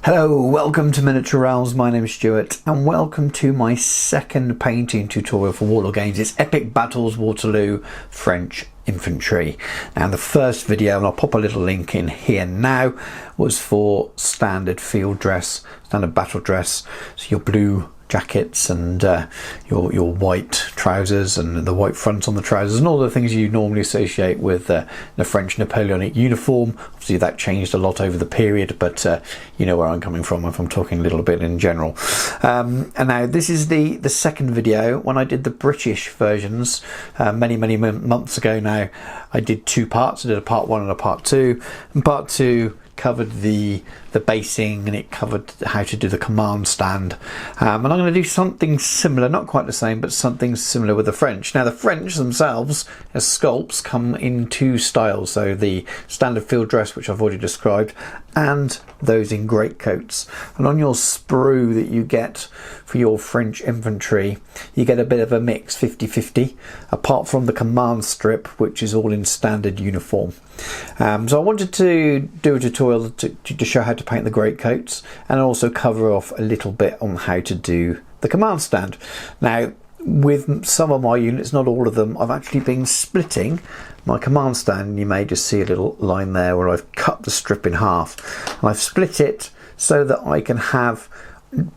Hello, welcome to Miniature Realms. My name is Stuart and welcome to my second painting tutorial for Warlord games. It's Epic Battles Waterloo French Infantry. Now the first video, and I'll pop a little link in here now, was for standard field dress, standard battle dress. So your blue jackets and your white trousers and the white front on the trousers and all the things you normally associate with the French Napoleonic uniform. Obviously that changed a lot over the period, but you know where I'm coming from if I'm talking a little bit in general. And now this is the second video. When I did the British versions many months ago now, I did two parts. I did a part 1 and a part 2, and part 2 covered the basing, and it covered how to do the command stand, and I'm going to do something similar, not quite the same, but something similar with the French. Now the French themselves as sculpts come in two styles, so the standard field dress, which I've already described, and those in greatcoats. And on your sprue that you get for your French infantry, you get a bit of a mix, 50-50, apart from the command strip, which is all in standard uniform. So I wanted to do a tutorial to show how to paint the greatcoats, and also cover off a little bit on how to do the command stand. Now with some of my units, not all of them, I've actually been splitting my command stand. You may just see a little line there where I've cut the strip in half, and I've split it so that I can have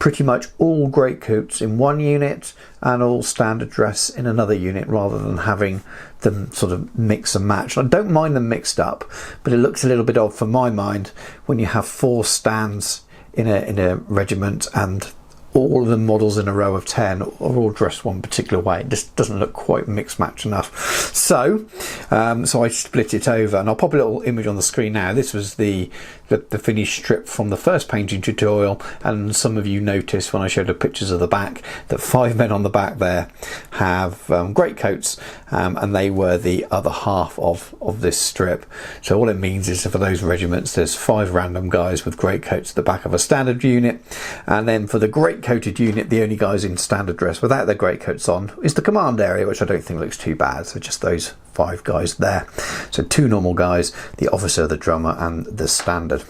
pretty much all greatcoats in one unit and all standard dress in another unit, rather than having them sort of mix and match. I don't mind them mixed up, but it looks a little bit odd for my mind when you have 4 stands in a regiment and all of the models in a row of 10 are all dressed one particular way. It just doesn't look quite mixed match enough. So I split it over, and I'll pop a little image on the screen now. This was the finished strip from the first painting tutorial, and some of you noticed when I showed the pictures of the back that 5 men on the back there have greatcoats, and they were the other half of this strip. So all it means is for those regiments, there's 5 random guys with greatcoats at the back of a standard unit, and then for the greatcoated unit, the only guys in standard dress without their greatcoats on is the command area, which I don't think looks too bad. So just those 5 guys there. So 2 normal guys, the officer, the drummer, and the standard.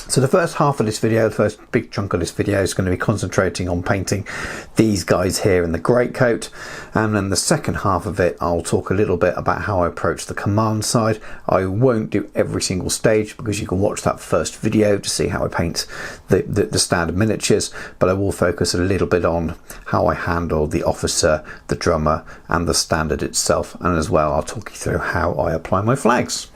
So the first half of this video, the first big chunk of this video, is going to be concentrating on painting these guys here in the greatcoat, and then the second half of it I'll talk a little bit about how I approach the command side. I won't do every single stage because you can watch that first video to see how I paint the standard miniatures, but I will focus a little bit on how I handle the officer, the drummer, and the standard itself, and as well I'll talk you through how I apply my flags.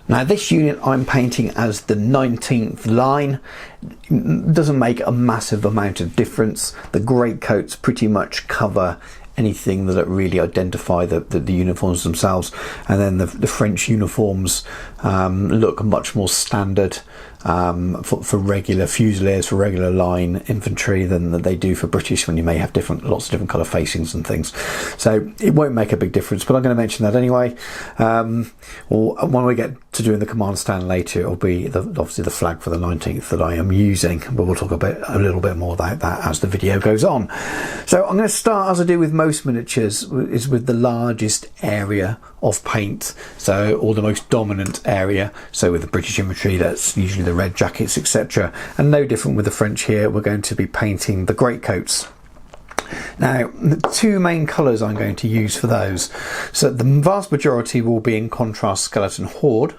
Now this unit I'm painting as the 19th line. It doesn't make a massive amount of difference. The greatcoats pretty much cover anything that really identify the uniforms themselves, and then the French uniforms look much more standard for regular fusiliers, for regular line infantry, than they do for British, when you may have lots of different colour facings and things. So it won't make a big difference, but I'm going to mention that anyway. When we get to doing the command stand later, it'll be obviously the flag for the 19th that I am using, but we'll talk a little bit more about that as the video goes on. So I'm going to start, as I do with most miniatures, is with the largest area of paint, so or the most dominant area. So with the British infantry, that's usually the red jackets, etc., and no different with the French here. We're going to be painting the greatcoats. Now the 2 main colours I'm going to use for those, so the vast majority will be in contrast skeleton horde,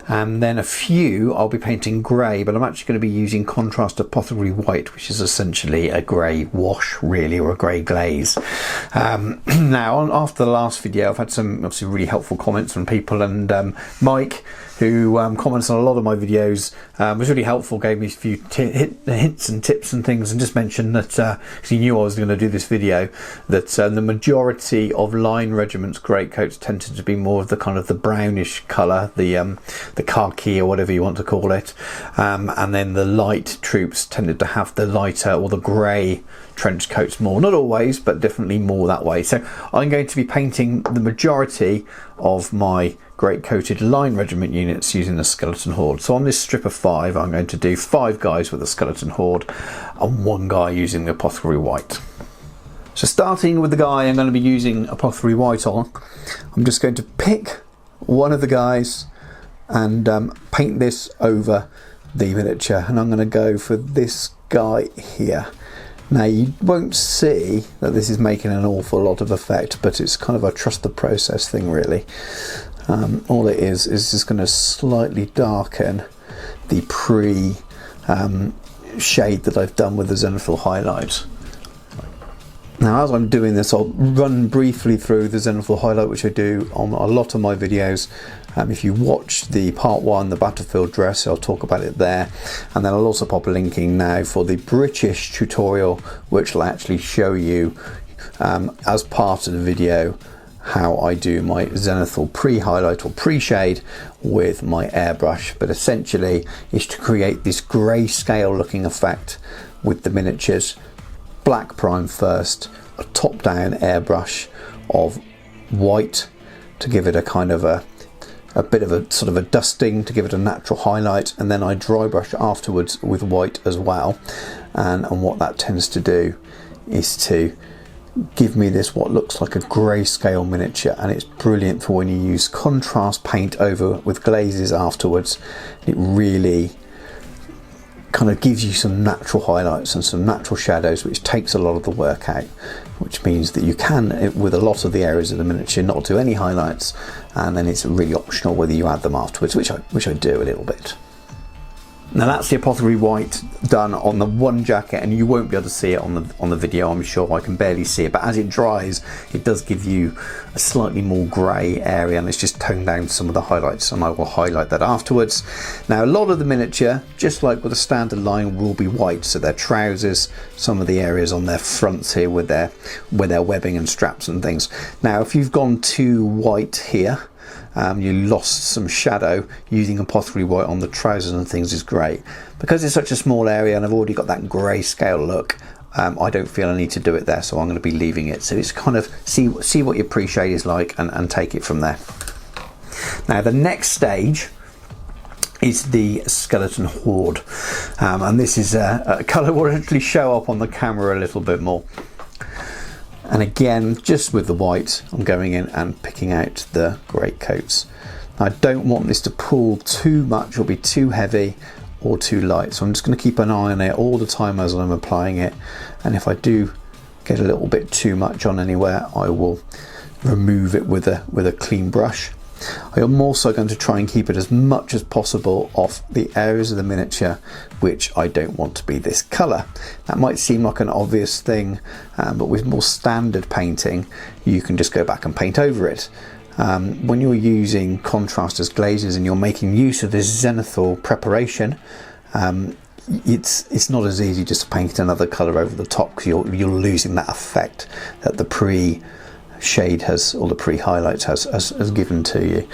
and then a few I'll be painting grey, but I'm actually going to be using contrast apothecary white, which is essentially a grey wash really, or a grey glaze. Now after the last video I've had some obviously really helpful comments from people, and Mike, who comments on a lot of my videos, was really helpful, gave me a few hints and tips and things, and just mentioned that because he knew I was going to do this video, that the majority of line regiments greatcoats tended to be more of the kind of the brownish colour, the khaki or whatever you want to call it, and then the light troops tended to have the lighter or the grey trench coats more. Not always, but definitely more that way. So I'm going to be painting the majority of my greatcoated line regiment units using the skeleton horde. So on this strip of 5, I'm going to do 5 guys with the skeleton horde and 1 guy using the apothecary white. So starting with the guy I'm going to be using apothecary white on, I'm just going to pick one of the guys and paint this over the miniature, and I'm going to go for this guy here. Now you won't see that this is making an awful lot of effect, but it's kind of a trust the process thing really. All it is just going to slightly darken the shade that I've done with the Zenithal highlight. Now as I'm doing this, I'll run briefly through the Zenithal highlight, which I do on a lot of my videos. If you watch the part 1, the battlefield dress, I'll talk about it there, and then I'll also pop a link in now for the British tutorial, which will actually show you as part of the video how I do my Zenithal pre-highlight or pre-shade with my airbrush. But essentially it's to create this grayscale looking effect with the miniatures. Black prime first, a top down airbrush of white to give it a kind of a bit of a sort of a dusting to give it a natural highlight, and then I dry brush afterwards with white as well, and what that tends to do is to give me this what looks like a grayscale miniature, and it's brilliant for when you use contrast paint over with glazes afterwards. It really kind of gives you some natural highlights and some natural shadows, which takes a lot of the work out, which means that you can, with a lot of the areas of the miniature, not do any highlights, and then it's really optional whether you add them afterwards, which I do a little bit. Now that's the apothecary white done on the one jacket, and you won't be able to see it on the video, I'm sure. I can barely see it, but as it dries it does give you a slightly more grey area, and it's just toned down some of the highlights, and I will highlight that afterwards. Now a lot of the miniature, just like with a standard line, will be white, so their trousers, some of the areas on their fronts here with their webbing and straps and things. Now if you've gone too white here, you lost some shadow, using apothecary white on the trousers and things is great. Because it's such a small area and I've already got that grayscale look, I don't feel I need to do it there, so I'm going to be leaving it. So it's kind of see what your pre-shade is like and take it from there. Now the next stage is the skeleton horde, and this is a colour will actually show up on the camera a little bit more. And again, just with the white, I'm going in and picking out the greatcoats. I don't want this to pull too much or be too heavy or too light, so I'm just going to keep an eye on it all the time as I'm applying it, and if I do get a little bit too much on anywhere, I will remove it with a clean brush. I am also going to try and keep it as much as possible off the areas of the miniature which I don't want to be this colour. That might seem like an obvious thing, but with more standard painting you can just go back and paint over it. When you're using contrast as glazes and you're making use of this Zenithal preparation, it's not as easy just to paint another colour over the top, because you're losing that effect that the pre-shade has, or the pre-highlights has given to you.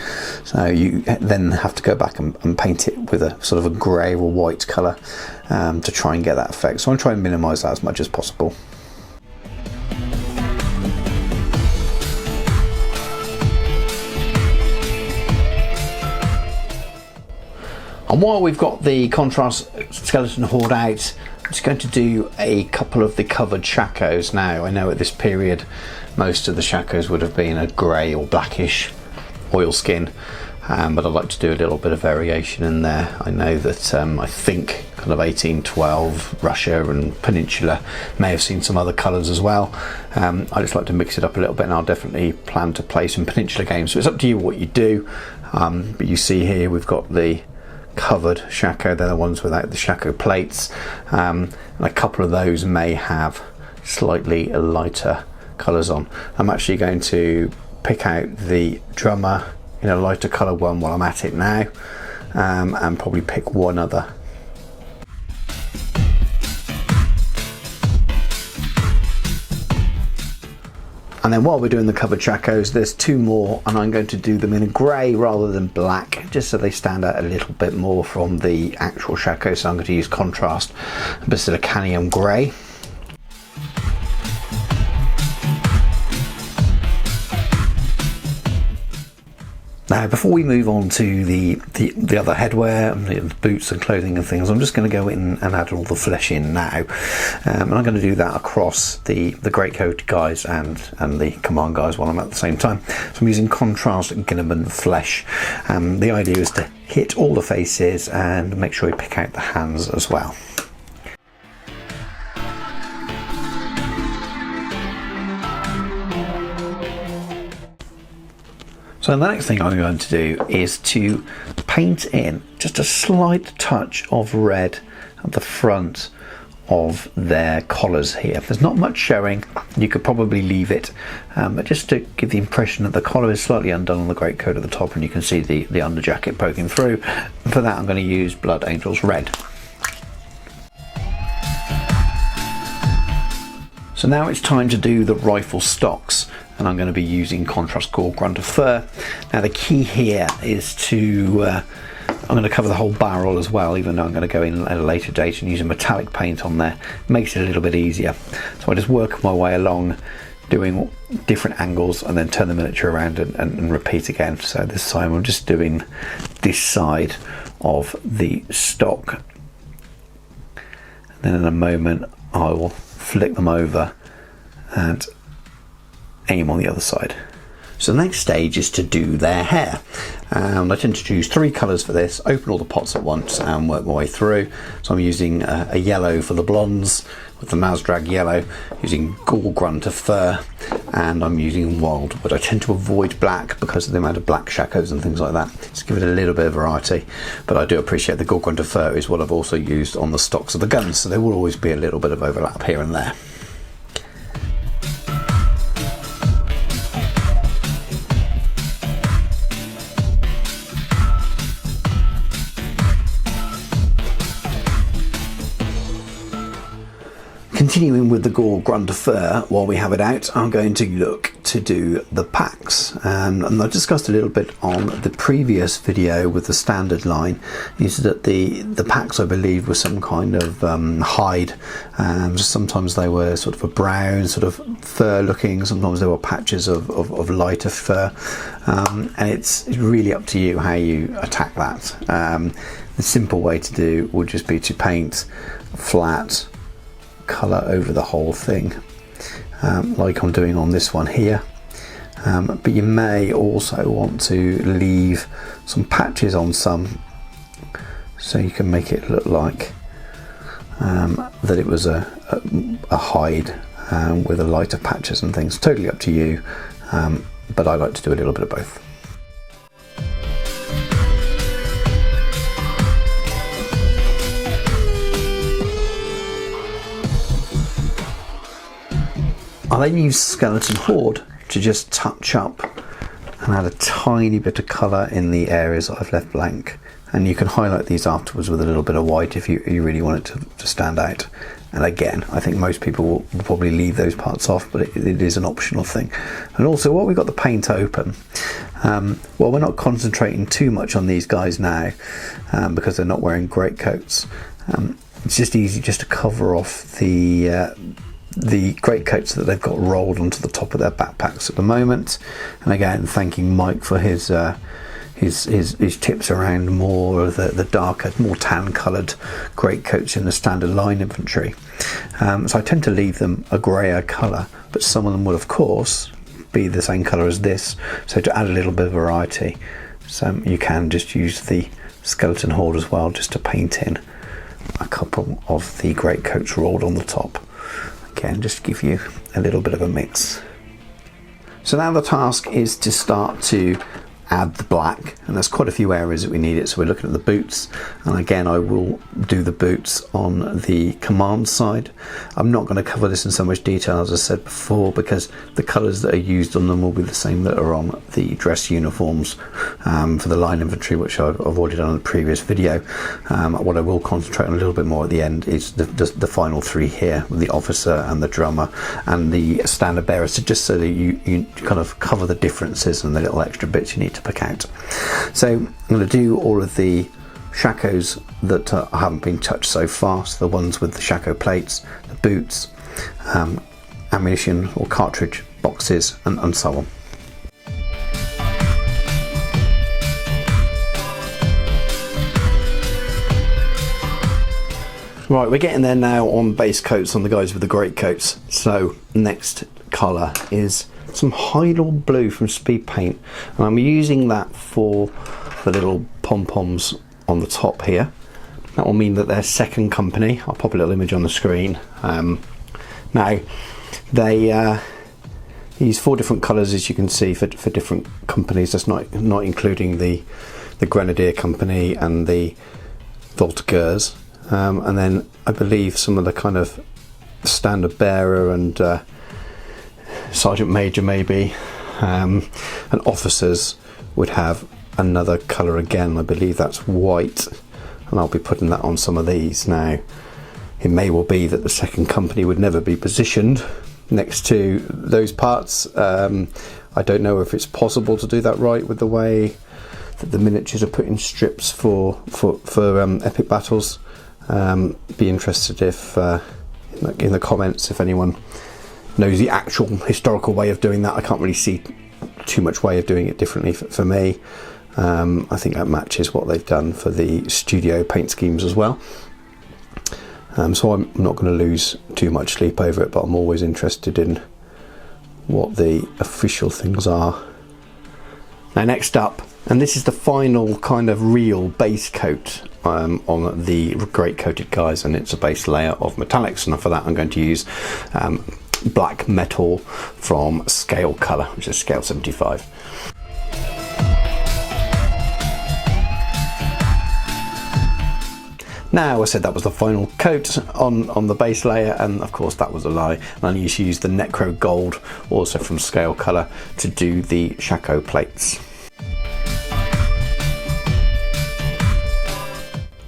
So you then have to go back and paint it with a sort of a grey or white colour to try and get that effect. So I'm trying to minimise that as much as possible. And while we've got the contrast skeleton horde out, I'm just going to do a couple of the covered shackles now. I know at this period most of the shackles would have been a grey or blackish oilskin, but I'd like to do a little bit of variation in there. I know that I think kind of 1812 Russia and Peninsula may have seen some other colours as well. I just like to mix it up a little bit, and I'll definitely plan to play some Peninsula games, so it's up to you what you do. But you see here we've got the covered shako, they're the ones without the shako plates, and a couple of those may have slightly lighter colours on. I'm actually going to pick out the drummer in a lighter colour one while I'm at it now, and probably pick one other. And then while we're doing the covered shakos, there's two more, and I'm going to do them in a grey rather than black, just so they stand out a little bit more from the actual shako. So I'm going to use contrast Basilicanum grey. Now Now, before we move on to the other headwear and the boots and clothing and things, I'm just going to go in and add all the flesh in now, and I'm going to do that across the Greatcoat guys and the command guys while I'm at the same time. So I'm using contrast Ginneman flesh. The idea is to hit all the faces and make sure you pick out the hands as well. So the next thing I'm going to do is to paint in just a slight touch of red at the front of their collars here. There's not much showing, you could probably leave it, but just to give the impression that the collar is slightly undone on the greatcoat at the top and you can see the underjacket poking through. And for that I'm going to use Blood Angels Red. So now it's time to do the rifle stocks, and I'm going to be using contrast gore grunt of fur. Now the key here is to I'm going to cover the whole barrel as well, even though I'm going to go in at a later date and use a metallic paint on there. It makes it a little bit easier. So I just work my way along doing different angles and then turn the miniature around and repeat again. So this time I'm just doing this side of the stock, and then in a moment I will flick them over and aim on the other side. So the next stage is to do their hair. I tend to choose 3 colours for this, open all the pots at once and work my way through. So I'm using a yellow for the blondes with the Mazdrag yellow, using gore grunt of fur, and I'm using wildwood. I tend to avoid black because of the amount of black shackles and things like that, just give it a little bit of variety. But I do appreciate the gore grunt of fur is what I've also used on the stocks of the guns, so there will always be a little bit of overlap here and there. Continuing with the gore grunt of fur, while we have it out, I'm going to look to do the packs. And I discussed a little bit on the previous video with the standard line, is that the packs, I believe, were some kind of hide. Sometimes they were sort of a brown, sort of fur looking, sometimes they were patches of lighter fur. And it's really up to you how you attack that. The simple way to do would just be to paint flat colour over the whole thing, like I'm doing on this one here, but you may also want to leave some patches on some, so you can make it look like that it was a hide with a lighter patches and things. Totally up to you, but I like to do a little bit of both. I then use Skeleton Horde to just touch up and add a tiny bit of colour in the areas that I've left blank, and you can highlight these afterwards with a little bit of white if you really want it to stand out. And again, I think most people will probably leave those parts off, but it is an optional thing. And also, while we've got the paint open, well, we're not concentrating too much on these guys now because they're not wearing greatcoats. It's just easy just to cover off the greatcoats that they've got rolled onto the top of their backpacks at the moment. And again, thanking Mike for his tips around more of the darker, more tan coloured greatcoats in the standard line infantry. So I tend to leave them a greyer colour, but some of them will of course be the same colour as this, so to add a little bit of variety, so you can just use the Skeleton Horde as well, just to paint in a couple of the greatcoats rolled on the top. Again, just to give you a little bit of a mix. So now the task is to start to add the black, and there's quite a few areas that we need it. So we're looking at the boots, and again I will do the boots on the command side. I'm not going to cover this in so much detail as I said before, because the colours that are used on them will be the same that are on the dress uniforms for the line infantry, which I've already done in the previous video. What I will concentrate on a little bit more at the end is the final 3 here, with the officer and the drummer and the standard bearer, so just so that you kind of cover the differences and the little extra bits you need to pick out. So I'm going to do all of the shackles that haven't been touched so far, so the ones with the shako plates, the boots, ammunition or cartridge boxes, and so on. Right, we're getting there now on base coats on the guys with the greatcoats. So next colour is some Highland blue from Speedpaint, and I'm using that for the little pom-poms on the top here. That will mean that they're second company. I'll pop a little image on the screen. Now they use 4 different colours, as you can see, for different companies. That's not including the Grenadier company and the Voltigeurs, and then I believe some of the kind of standard bearer and sergeant major maybe, and officers would have another colour again. I believe that's white, and I'll be putting that on some of these. Now it may well be that the second company would never be positioned next to those parts. I don't know if it's possible to do that right with the way that the miniatures are put in strips for epic battles. Be interested if in the comments if anyone knows the actual historical way of doing that. I can't really see too much way of doing it differently for me. I think that matches what they've done for the studio paint schemes as well. So I'm not going to lose too much sleep over it, but I'm always interested in what the official things are. Now next up, and this is the final kind of real base coat on the great coated guys, and it's a base layer of metallics, and for that I'm going to use black metal from Scale Colour, which is scale 75. Now, I said that was the final coat on the base layer, and of course that was a lie. And I need to use the Necro Gold, also from Scale Colour, to do the Shackle plates.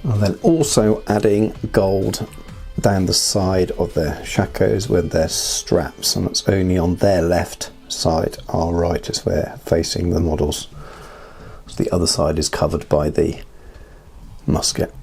And then also adding gold down the side of the Shackles with their straps, and it's only on their left side, our right, as we're facing the models. So the other side is covered by the musket.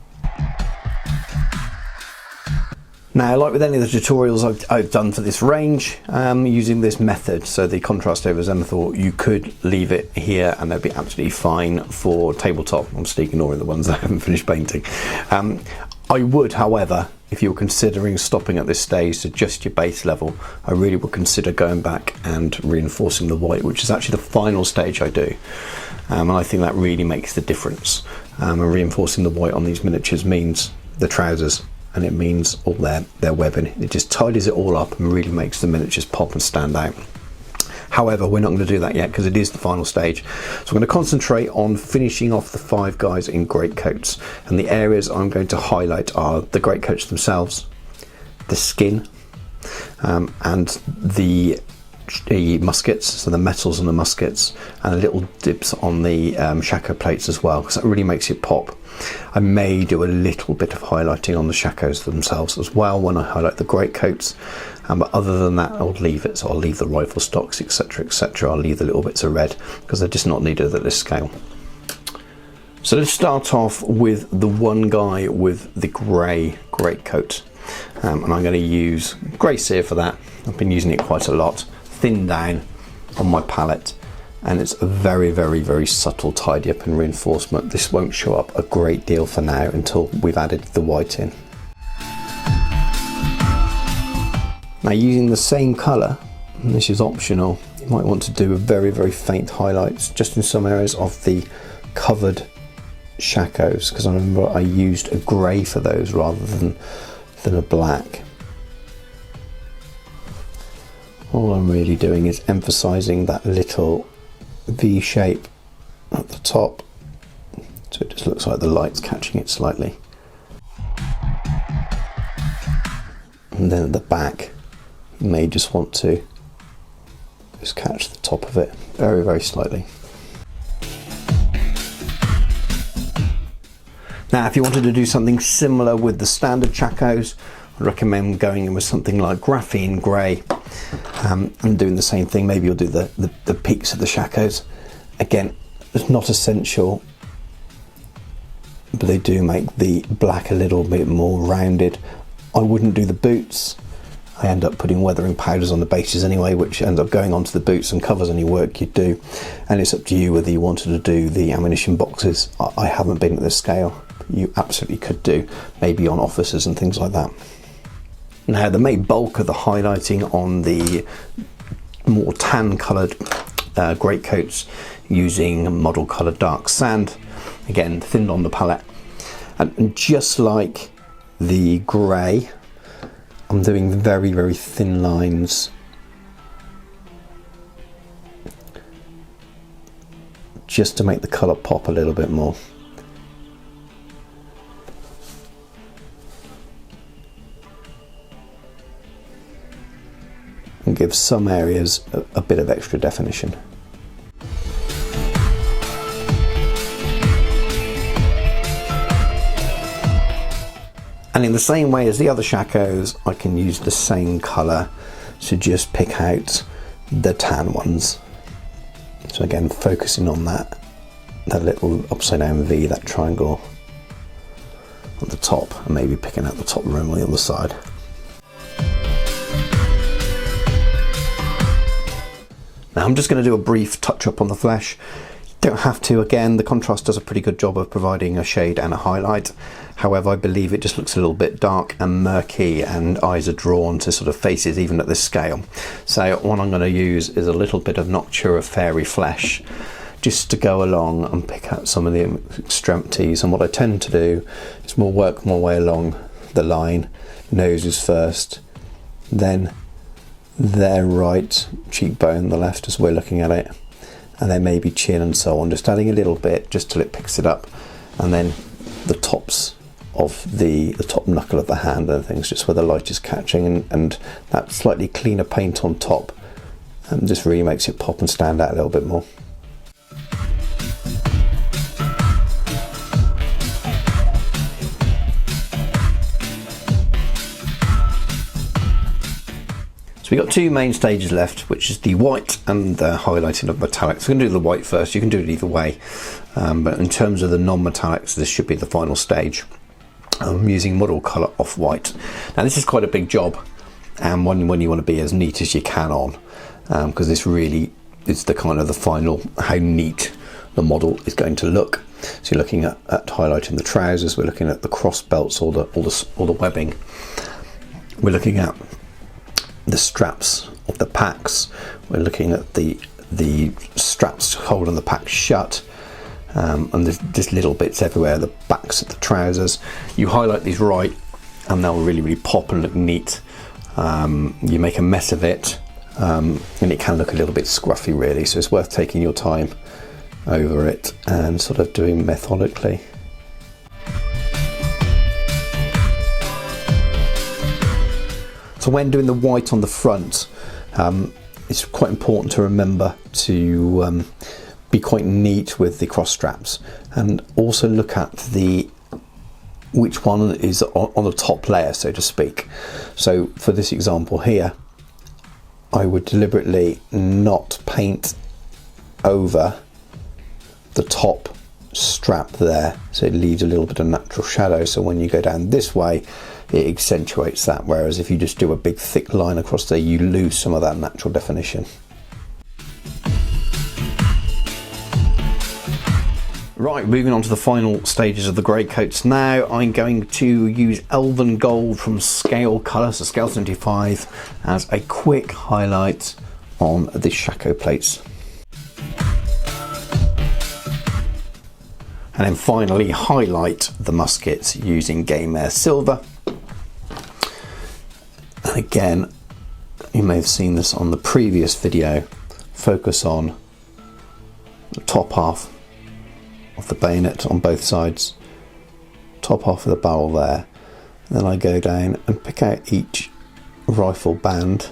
Now, like with any of the tutorials I've done for this range, using this method, so the contrast over Zenithal, you could leave it here and they'd be absolutely fine for tabletop. I'm still ignoring the ones that I haven't finished painting. I would, however, if you're considering stopping at this stage to just your base level, I really would consider going back and reinforcing the white, which is actually the final stage I do. And I think that really makes the difference. And reinforcing the white on these miniatures means the trousers, and it means all their webbing. It just tidies it all up and really makes the miniatures pop and stand out. However, we're not going to do that yet because it is the final stage. So I'm going to concentrate on finishing off the 5 guys in greatcoats, and the areas I'm going to highlight are the greatcoats themselves, the skin, and the muskets, so the metals on the muskets, and little dips on the Shackle plates as well, because that really makes it pop. I may do a little bit of highlighting on the Shackles themselves as well when I highlight the greatcoats, but other than that I'll leave it. So I'll leave the rifle stocks, etc, etc. I'll leave the little bits of red because they're just not needed at this scale. So let's start off with the one guy with the grey greatcoat, and I'm going to use grey cere for that. I've been using it quite a lot, thin down on my palette, and it's a very, very, very subtle tidy up and reinforcement. This won't show up a great deal for now until we've added the white in. Now, using the same colour, and this is optional, you might want to do a very, very faint highlights just in some areas of the covered Shackles, because I remember I used a grey for those rather than a black. All I'm really doing is emphasising that little V shape at the top, so it just looks like the light's catching it slightly. And then at the back, you may just want to just catch the top of it very, very slightly. Now, if you wanted to do something similar with the standard Shackles, I'd recommend going in with something like graphene grey, and doing the same thing. Maybe you'll do the peaks of the Shackles. Again, it's not essential, but they do make the black a little bit more rounded. I wouldn't do the boots. I end up putting weathering powders on the bases anyway, which ends up going onto the boots and covers any work you do. And it's up to you whether you wanted to do the ammunition boxes. I haven't been at this scale. you absolutely could do, maybe on officers and things like that. Now the main bulk of the highlighting on the more tan coloured greatcoats using model coloured dark sand, again thinned on the palette, and just like the grey, I'm doing very, very thin lines just to make the colour pop a little bit more. And give some areas a bit of extra definition. And in the same way as the other Shackles, I can use the same colour to just pick out the tan ones. So again, focusing on that little upside down V, that triangle on the top, and maybe picking out the top rim on the other side. Now I'm just going to do a brief touch up on the flesh. Don't have to. Again, the contrast does a pretty good job of providing a shade and a highlight. However, I believe it just looks a little bit dark and murky, and eyes are drawn to sort of faces even at this scale. So what I'm going to use is a little bit of Noctua Fairy Flesh just to go along and pick out some of the extremities. And what I tend to do is work my way along the line. Noses first, then their right cheekbone, the left as we're looking at it, and then maybe chin and so on, just adding a little bit just till it picks it up, and then the tops of the top knuckle of the hand and things, just where the light is catching, and that slightly cleaner paint on top just really makes it pop and stand out a little bit more. We've got two main stages left, which is the white and the highlighting of metallics. We're going to do the white first. You can do it either way, but in terms of the non-metallics, this should be the final stage. I'm using model colour off-white. Now this is quite a big job, and one when you want to be as neat as you can on, because this really is the kind of the final, how neat the model is going to look. So you're looking at highlighting the trousers. We're looking at the cross belts, all the webbing. We're looking at the straps of the packs. We're looking at the straps holding the pack shut, and there's just little bits everywhere, the backs of the trousers. You highlight these right and they'll really, really pop and look neat. You make a mess of it, and it can look a little bit scruffy really, so it's worth taking your time over it and sort of doing methodically. So when doing the white on the front, it's quite important to remember to be quite neat with the cross straps, and also look at which one is on the top layer, so to speak. So for this example here, I would deliberately not paint over the top strap there, so it leaves a little bit of natural shadow, so when you go down this way it accentuates that, whereas if you just do a big thick line across there, you lose some of that natural definition. Right, moving on to the final stages of the greatcoats now. I'm going to use Elven Gold from Scale Colour, so Scale 75, as a quick highlight on the Shackle plates. And then finally highlight the muskets using Game Air Silver. And again, you may have seen this on the previous video, focus on the top half of the bayonet on both sides, top half of the barrel there, and then I go down and pick out each rifle band,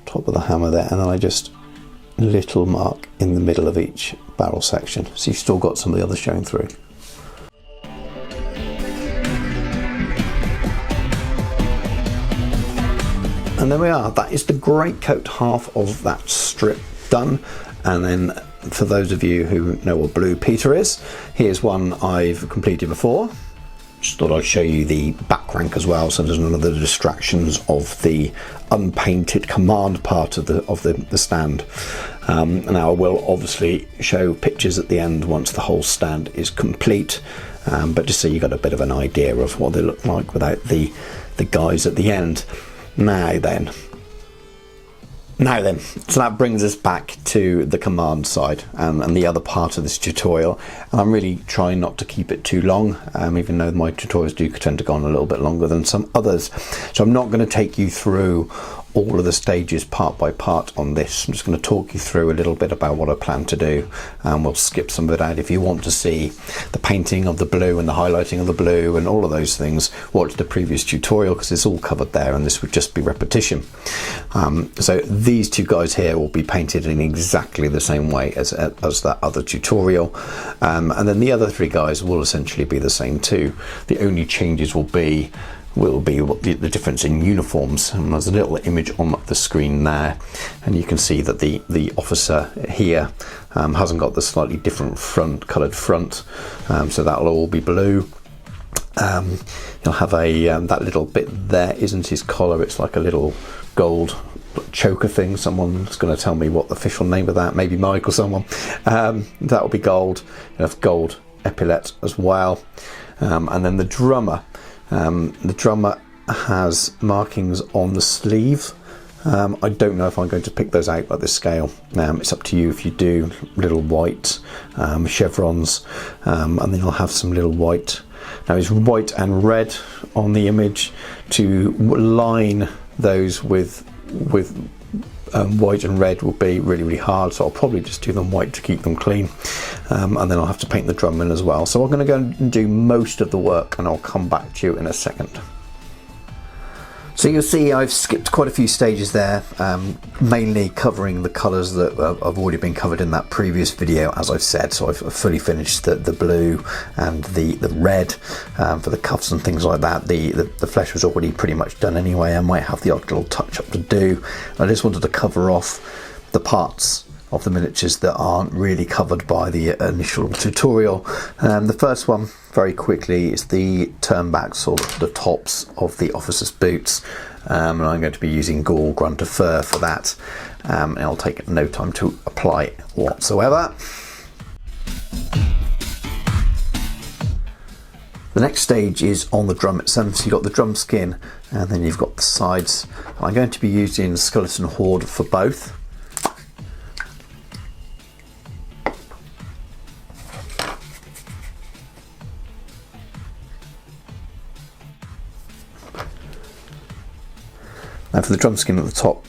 top of the hammer there, and then I just little mark in the middle of each barrel section, so you've still got some of the others showing through. And there we are, that is the greatcoat half of that strip done. And then for those of you who know what Blue Peter is, here's one I've completed before. Just thought I'd show you the back rank as well, so there's none of the distractions of the unpainted command part of the stand. Now I will obviously show pictures at the end once the whole stand is complete, but just so you got a bit of an idea of what they look like without the guys at the end. Now then, so that brings us back to the command side and the other part of this tutorial. And I'm really trying not to keep it too long, even though my tutorials do tend to go on a little bit longer than some others. So I'm not going to take you through all of the stages part by part on this. I'm just going to talk you through a little bit about what I plan to do, and we'll skip some of it out. If you want to see the painting of the blue and the highlighting of the blue and all of those things, watch the previous tutorial, because it's all covered there and this would just be repetition. So these two guys here will be painted in exactly the same way as that other tutorial, and then the other three guys will essentially be the same too. The only changes will be what the difference in uniforms. And there's a little image on the screen there, and you can see that the officer here hasn't got the slightly different coloured front, so that'll all be blue. You'll have that little bit there isn't his collar, it's like a little gold choker thing. Someone's going to tell me what the official name of that, maybe Mike or someone. That will be gold. You'll have gold epaulette as well, and then the drummer. The drummer has markings on the sleeve. I don't know if I'm going to pick those out by this scale. It's up to you if you do. Little white chevrons, and then you'll have some little white. Now it's white and red on the image. To line those with white and red will be really hard, so I'll probably just do them white to keep them clean, and then I'll have to paint the drum in as well. So I'm going to go and do most of the work, and I'll come back to you in a second. So you'll see I've skipped quite a few stages there, mainly covering the colours that have already been covered in that previous video, as I've said. So I've fully finished the blue and the red for the cuffs and things like that. The flesh was already pretty much done anyway. I might have the odd little touch up to do. I just wanted to cover off the parts of the miniatures that aren't really covered by the initial tutorial. The first one, very quickly, is the turnbacks, or the tops of the officer's boots, and I'm going to be using Gaul Grunter Fur for that, and it'll take no time to apply whatsoever. The next stage is on the drum itself. So you've got the drum skin, and then you've got the sides. I'm going to be using Skeleton Horde for both. Now for the drum skin at the top,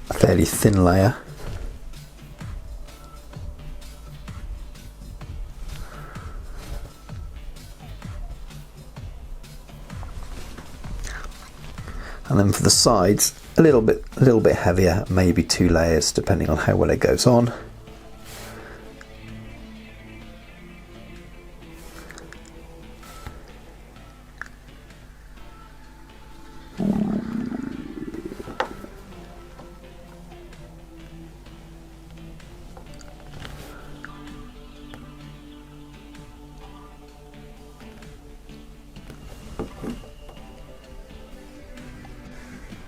a fairly thin layer. And then for the sides, a little bit heavier, maybe 2 layers, depending on how well it goes on.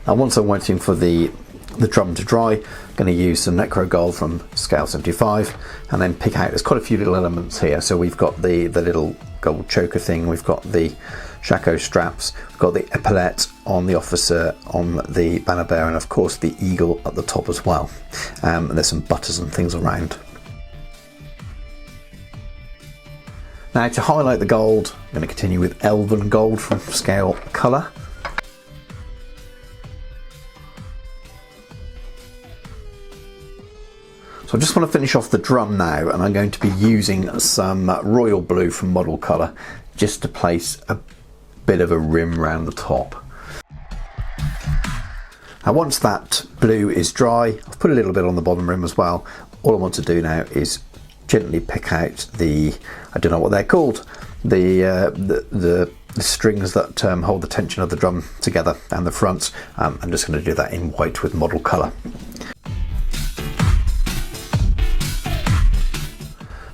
And once I'm waiting for the drum to dry, I'm going to use some Necro Gold from Scale 75 and then pick out, there's quite a few little elements here. So we've got the little gold choker thing, we've got the Shackles straps, we've got the epaulette on the officer, on the banner bearer, and of course the eagle at the top as well. And there's some butters and things around. Now to highlight the gold, I'm going to continue with Elven Gold from Scale Colour. So I just want to finish off the drum now, and I'm going to be using some Royal Blue from Model Colour just to place a bit of a rim around the top. Now once that blue is dry, I've put a little bit on the bottom rim as well. All I want to do now is gently pick out the, I don't know what they're called, the strings that hold the tension of the drum together and the fronts. I'm just going to do that in white with Model Colour.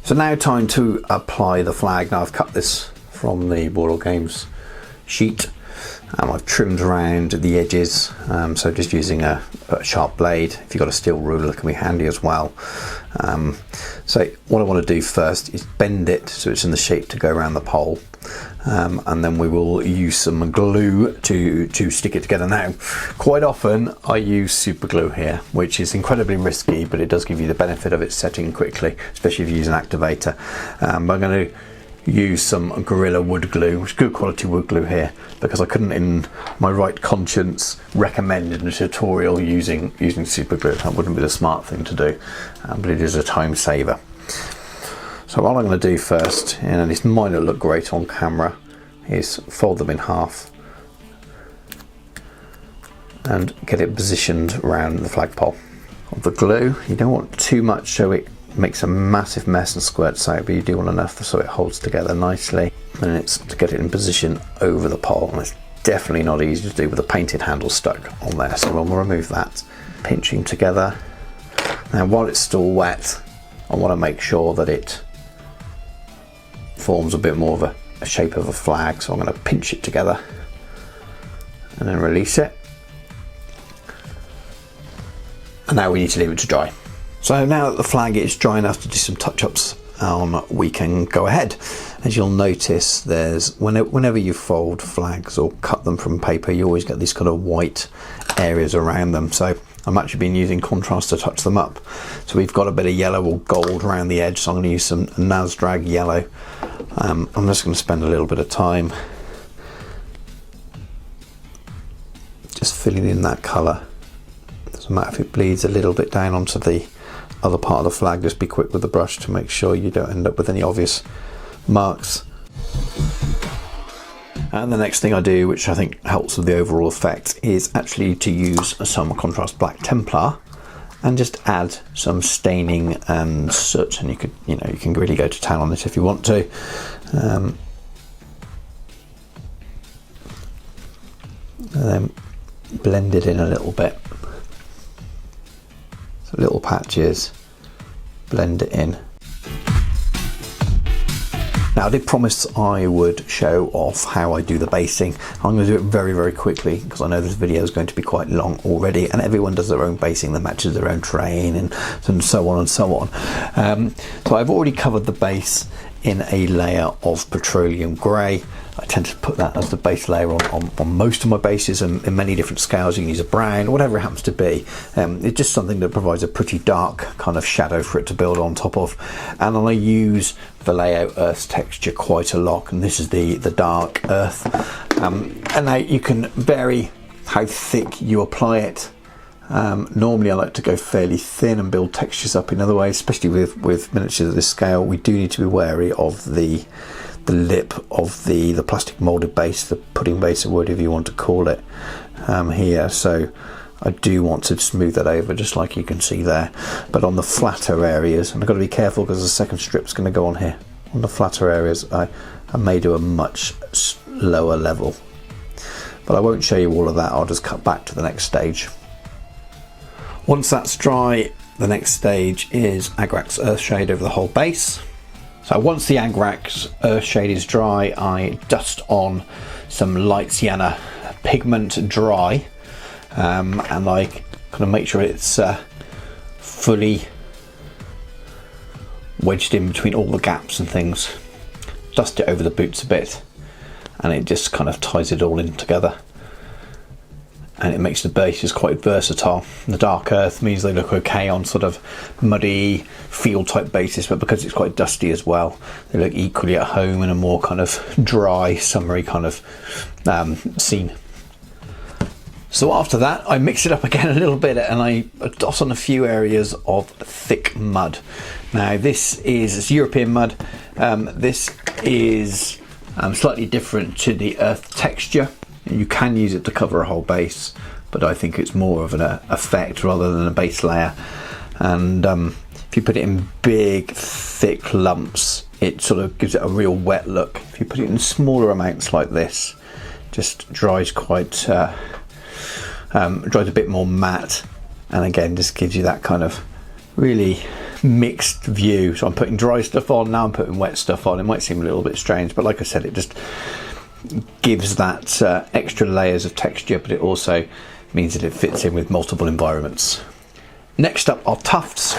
So now time to apply the flag. Now I've cut this from the Warlord Games sheet, I've trimmed around the edges, so just using a sharp blade. If you've got a steel ruler, it can be handy as well. So what I want to do first is bend it so it's in the shape to go around the pole, and then we will use some glue to stick it together. Now, quite often I use super glue here, which is incredibly risky, but it does give you the benefit of it setting quickly, especially if you use an activator. I'm going to use some Gorilla wood glue, which is good quality wood glue here, because I couldn't in my right conscience recommend in a tutorial using super glue. That wouldn't be the smart thing to do, but it is a time saver. So what I'm going to do first, and this might not look great on camera, is fold them in half and get it positioned around the flagpole. Of the glue, you don't want too much so it makes a massive mess and squirts out, but you do want enough so it holds together nicely. And it's to get it in position over the pole, and it's definitely not easy to do with the painted handle stuck on there, so we'll remove that. Pinching together. Now while it's still wet, I want to make sure that it forms a bit more of a shape of a flag, so I'm going to pinch it together and then release it. And now we need to leave it to dry. So now that the flag is dry enough to do some touch-ups on, we can go ahead. As you'll notice, there's whenever you fold flags or cut them from paper, you always get these kind of white areas around them. So I'm actually been using contrast to touch them up. So we've got a bit of yellow or gold around the edge, so I'm going to use some Nasdrag yellow. I'm just going to spend a little bit of time just filling in that colour. Doesn't matter if it bleeds a little bit down onto the other part of the flag, just be quick with the brush to make sure you don't end up with any obvious marks. And the next thing I do, which I think helps with the overall effect, is actually to use some contrast black Templar and just add some staining and soot, and you can really go to town on this if you want to. And then blend it in a little bit. So little patches, blend it in. Now I did promise I would show off how I do the basting. I'm going to do it very, very quickly because I know this video is going to be quite long already, and everyone does their own basting that matches their own terrain and so on and so on. So I've already covered the base in a layer of petroleum grey. I tend to put that as the base layer on most of my bases, and in many different scales. You can use a brown, whatever it happens to be. It's just something that provides a pretty dark kind of shadow for it to build on top of. And I use Vallejo earth texture quite a lot, and this is the dark earth. And now you can vary how thick you apply it. Normally I like to go fairly thin and build textures up in other ways, especially with miniatures of this scale. We do need to be wary of the lip of the plastic molded base, the pudding base or whatever you want to call it here. So I do want to smooth that over just like you can see there. But on the flatter areas, and I've got to be careful because the second strip's going to go on here. On the flatter areas I may do a much lower level. But I won't show you all of that, I'll just cut back to the next stage. Once that's dry, the next stage is Agrax Earthshade over the whole base. So once the Agrax Earthshade is dry, I dust on some light sienna pigment dry, and I kind of make sure it's fully wedged in between all the gaps and things. Dust it over the boots a bit, and it just kind of ties it all in together. And it makes the bases quite versatile. The dark earth means they look okay on sort of muddy field type bases, but because it's quite dusty as well, they look equally at home in a more kind of dry, summery kind of scene. So after that, I mix it up again a little bit, and I dot on a few areas of thick mud. Now this is European mud. This is slightly different to the earth texture. You can use it to cover a whole base, but I think it's more of an effect rather than a base layer. And if you put it in big, thick lumps, it sort of gives it a real wet look. If you put it in smaller amounts like this, just dries quite, dries a bit more matte, and again just gives you that kind of really mixed view. So I'm putting dry stuff on, now I'm putting wet stuff on. It might seem a little bit strange, but like I said, it just gives that extra layers of texture, but it also means that it fits in with multiple environments. Next up are tufts.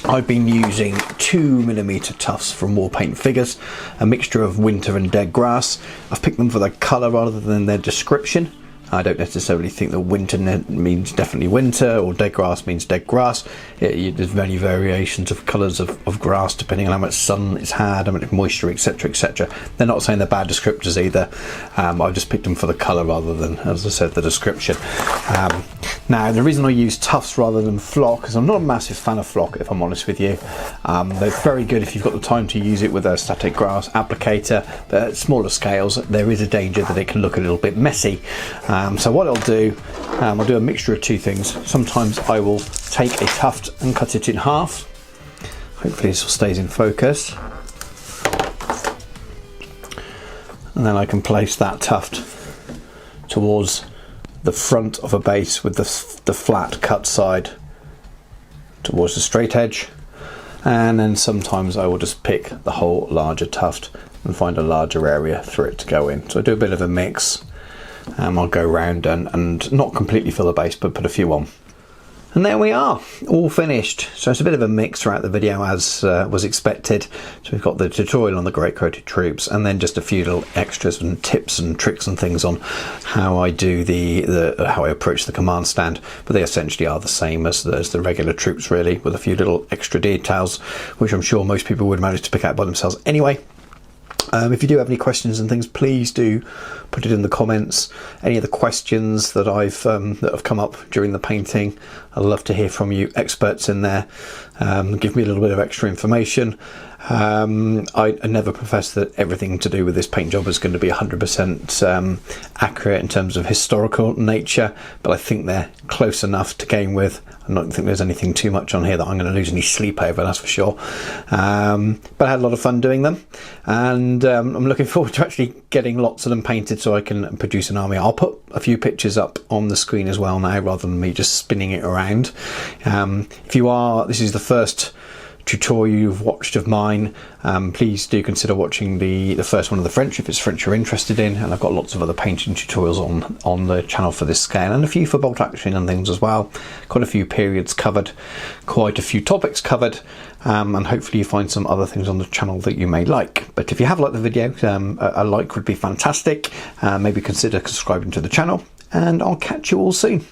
I've been using 2mm tufts from Warpaint Figures, a mixture of winter and dead grass. I've picked them for their colour rather than their description. I don't necessarily think that winter means definitely winter, or dead grass means dead grass. There's many variations of colours of grass depending on how much sun it's had, how much moisture, etc, etc. They're not saying they're bad descriptors either. I've just picked them for the colour rather than, as I said, the description. Now, the reason I use tufts rather than flock is I'm not a massive fan of flock, if I'm honest with you. They're very good if you've got the time to use it with a static grass applicator, but at smaller scales there is a danger that it can look a little bit messy. So what I'll do a mixture of two things. Sometimes I will take a tuft and cut it in half. Hopefully this stays in focus. And then I can place that tuft towards the front of a base with the flat cut side towards the straight edge. And then sometimes I will just pick the whole larger tuft and find a larger area for it to go in. So I do a bit of a mix. I'll go around and not completely fill the base, but put a few on. And there we are, all finished. So it's a bit of a mix throughout the video, as was expected. So we've got the tutorial on the Greatcoated troops, and then just a few little extras and tips and tricks and things on how I do how I approach the command stand. But they essentially are the same as the regular troops, really, with a few little extra details, which I'm sure most people would manage to pick out by themselves anyway. If you do have any questions and things, please do put it in the comments. Any of the questions that that have come up during the painting, I'd love to hear from you experts in there. Give me a little bit of extra information. I never profess that everything to do with this paint job is going to be 100% accurate in terms of historical nature, but I think they're close enough to game with. I don't think there's anything too much on here that I'm going to lose any sleep over, that's for sure. But I had a lot of fun doing them, and I'm looking forward to actually getting lots of them painted so I can produce an army. I'll put a few pictures up on the screen as well now, rather than me just spinning it around. This is the first tutorial you've watched of mine, please do consider watching the first one of the French if it's French you're interested in, and I've got lots of other painting tutorials on the channel for this scale, and a few for bolt action and things as well. Quite a few periods covered, quite a few topics covered, and hopefully you find some other things on the channel that you may like. But if you have liked the video, a like would be fantastic. Maybe consider subscribing to the channel, and I'll catch you all soon.